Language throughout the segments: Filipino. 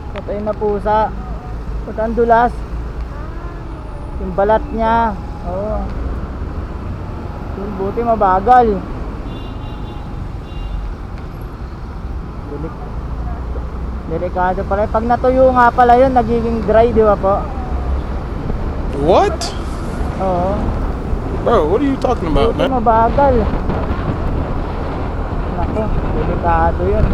Patay na pusa. Putang dulas. Yung balat niya. Oo. Yung buti mabagal. Delikado pala. Pag natuyo nga pala yun, nagiging dry, di ba po? What? Oo. Bro, what are you talking about, Buti man? mabagal. Naku, delikado yun.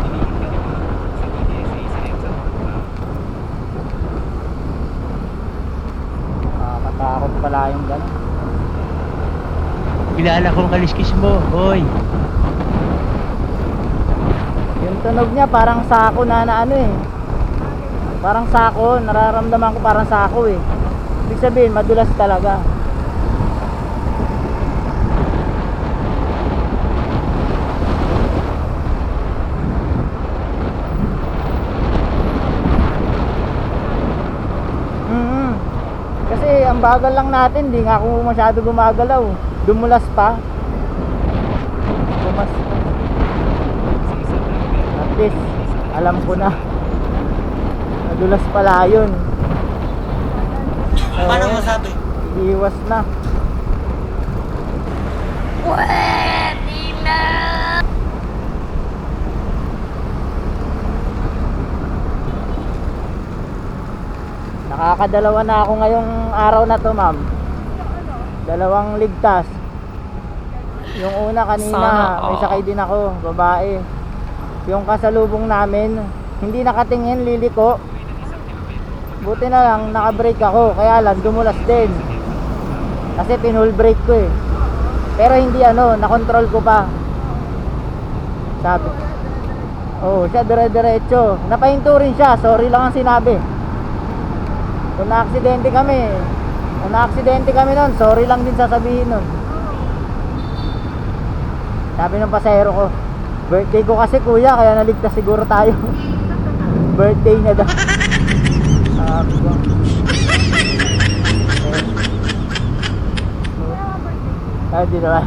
Nakakatakot pala yung gano'n. Kilala kong kaliskis mo, boy. Yung tunog niya parang sako na ano eh. Parang sako, nararamdaman ko parang sako eh. Ibig sabihin, madulas talaga. Kasi ang bagal lang natin, di nga ako masyado gumagalaw. Dumulas pa. Dumas. At least, alam ko na. Nadulas pala yun. Paano masabi? Iwas na. Pwede na! Nakakadalawa na ako ngayong araw na to, ma'am. Dalawang ligtas. Yung una kanina, may sakay din ako, babae. Yung kasalubong namin, hindi nakatingin, liliko. Buti na lang, naka-brake ako, kaya lang dumulas din. Kasi pinul brake ko eh. Pero hindi nakontrol ko pa. Sabi. Oh, siya dire-diretso. Napahinto rin siya, sorry lang ang sinabi. Kung na-aksidente kami nun, sorry lang din sasabihin nun. Sabi ng pasahero ko, birthday ko kasi kuya, kaya naligtas siguro tayo. Birthday niya daw. Sabi ko. Di naman.